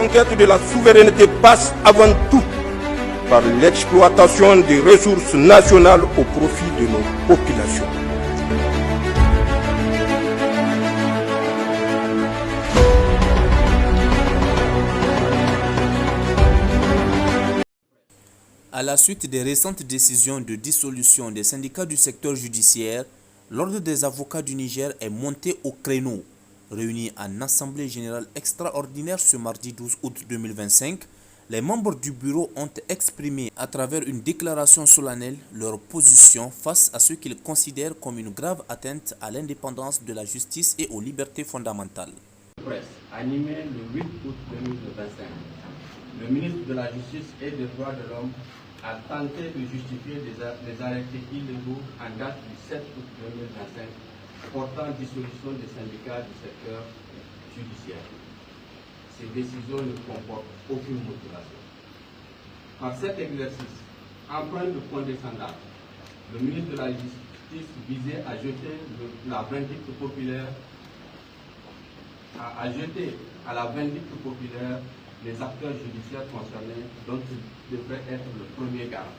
conquête de la souveraineté passe avant tout par l'exploitation des ressources nationales au profit de nos populations. À la suite des récentes décisions de dissolution des syndicats du secteur judiciaire, l'Ordre des avocats du Niger est monté au créneau. Réunis en Assemblée générale extraordinaire ce mardi 12 août 2025, les membres du bureau ont exprimé à travers une déclaration solennelle leur position face à ce qu'ils considèrent comme une grave atteinte à l'indépendance de la justice et aux libertés fondamentales. Presse, animé le 8 août 2025, le ministre de la Justice et des Droits de l'Homme a tenté de justifier les arrêtés illégaux en date du 7 août 2025 portant dissolution des syndicats du secteur judiciaire. Ces décisions ne comportent aucune motivation. Par cet exercice, empreint de condescendance, le ministre de la Justice visait à jeter la vindicte populaire, à jeter à la vindicte populaire les acteurs judiciaires concernés dont il devrait être le premier garant.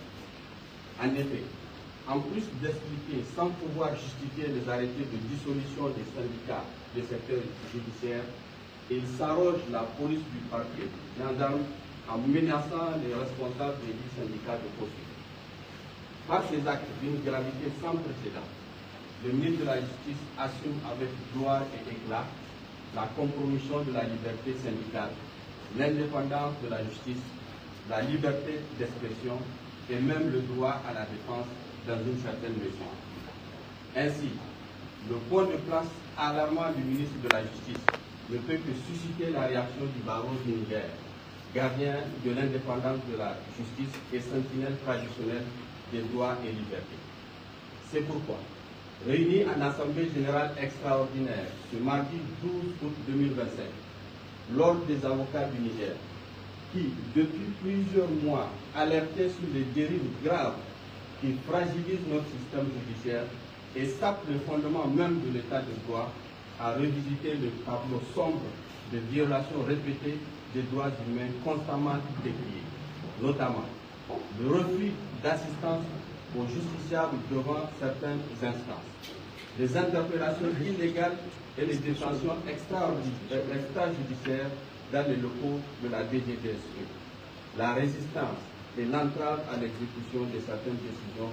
En effet, en plus d'expliquer sans pouvoir justifier les arrêtés de dissolution des syndicats du secteur judiciaire, il s'arroge la police du parquet gendarme en menaçant les responsables des 10 syndicats de poursuite. Par ces actes d'une gravité sans précédent, le ministre de la Justice assume avec gloire et éclat la compromission de la liberté syndicale, l'indépendance de la justice, la liberté d'expression et même le droit à la défense dans une certaine mesure. Ainsi, le point de place alarmant du ministre de la Justice ne peut que susciter la réaction du barreau du Niger, gardien de l'indépendance de la justice et sentinelle traditionnelle des droits et libertés. C'est pourquoi, réunis en Assemblée générale extraordinaire ce mardi 12 août 2025, l'Ordre des avocats du Niger, qui, depuis plusieurs mois, alertait sur les dérives graves qui fragilisent notre système judiciaire et sapent le fondement même de l'état de droit, a revisité le tableau sombre de violations répétées des droits humains constamment décriés, notamment le refus d'assistance aux justiciables devant certaines instances, les interpellations illégales et les détentions extrajudiciaires dans les locaux de la DGDSE, la résistance et l'entrave à l'exécution de certaines décisions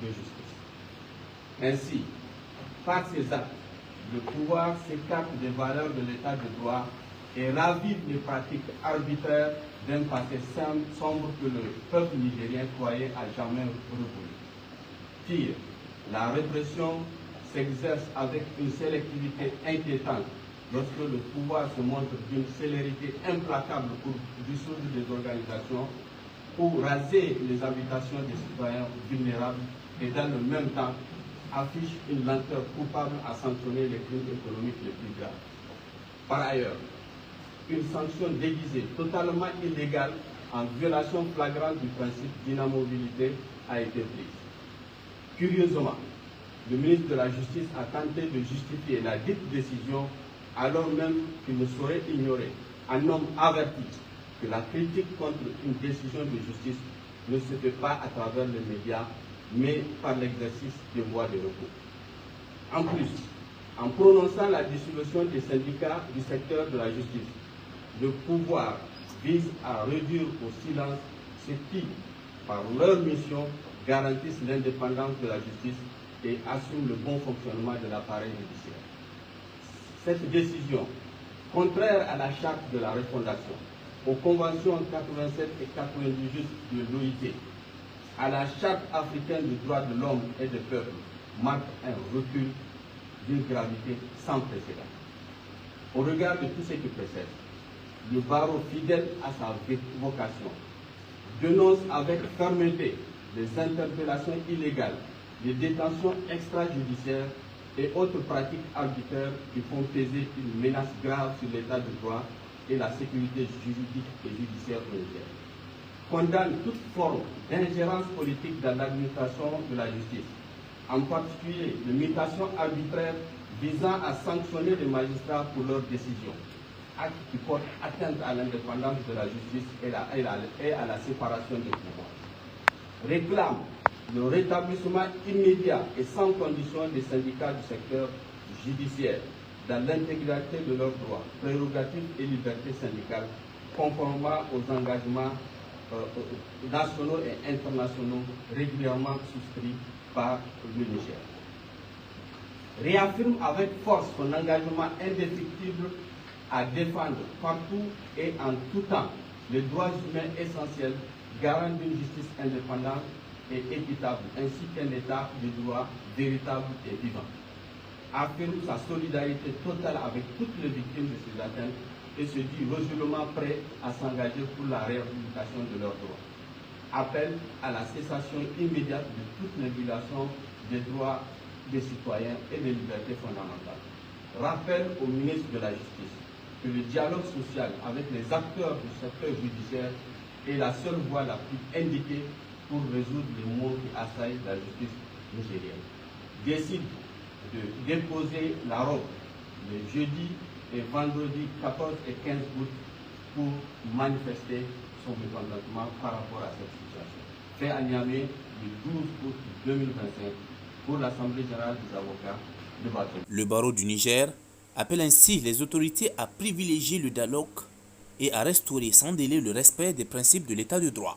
de justice. Ainsi, par ces actes, le pouvoir s'écarte des valeurs de l'état de droit et ravive les pratiques arbitraires d'un passé sombre que le peuple nigérien croyait à jamais révolu. Pire, la répression s'exerce avec une sélectivité inquiétante lorsque le pouvoir se montre d'une célérité implacable pour dissoudre des organisations, pour raser les habitations des citoyens vulnérables et dans le même temps affiche une lenteur coupable à sanctionner les crimes économiques les plus graves. Par ailleurs, une sanction déguisée, totalement illégale, en violation flagrante du principe d'inamovibilité a été prise. Curieusement, le ministre de la Justice a tenté de justifier la dite décision alors même qu'il ne saurait ignorer, un homme averti, que la critique contre une décision de justice ne se fait pas à travers les médias, mais par l'exercice des voies de recours. En plus, en prononçant la dissolution des syndicats du secteur de la justice, le pouvoir vise à réduire au silence ceux qui, par leur mission, garantissent l'indépendance de la justice et assument le bon fonctionnement de l'appareil judiciaire. Cette décision, contraire à la charte de la refondation, aux conventions 87 et 98 de l'OIT, à la charte africaine des droits de l'homme et des peuples, marque un recul d'une gravité sans précédent. Au regard de tout ce qui précède, le barreau, fidèle à sa vocation, dénonce avec fermeté les interpellations illégales, les détentions extrajudiciaires et autres pratiques arbitraires qui font peser une menace grave sur l'état de droit et la sécurité juridique et judiciaire au Niger. Condamne toute forme d'ingérence politique dans l'administration de la justice, en particulier les mutations arbitraires visant à sanctionner les magistrats pour leurs décisions, acte qui porte atteinte à l'indépendance de la justice et à la séparation des pouvoirs. Réclame le rétablissement immédiat et sans condition des syndicats du secteur judiciaire dans l'intégralité de leurs droits, prérogatives et libertés syndicales, conformément aux engagements nationaux et internationaux régulièrement souscrits par le Niger. Réaffirme avec force son engagement indéfectible à défendre partout et en tout temps les droits humains essentiels, garant d'une justice indépendante et équitable, ainsi qu'un état de droit véritable et vivant. Affirme sa solidarité totale avec toutes les victimes de ces atteintes et se dit résolument prêt à s'engager pour la réhabilitation de leurs droits. Appelle à la cessation immédiate de toute violation des droits des citoyens et des libertés fondamentales. Rappelle au ministre de la Justice que le dialogue social avec les acteurs du secteur judiciaire est la seule voie la plus indiquée pour résoudre les maux qui assaillent la justice nigérienne. Décide de déposer la robe le jeudi et vendredi 14 et 15 août pour manifester son mécontentement par rapport à cette situation. Fait à Niamey le 12 août 2025 pour l'Assemblée générale des avocats de Batoum. Le barreau du Niger appelle ainsi les autorités à privilégier le dialogue et à restaurer sans délai le respect des principes de l'état de droit.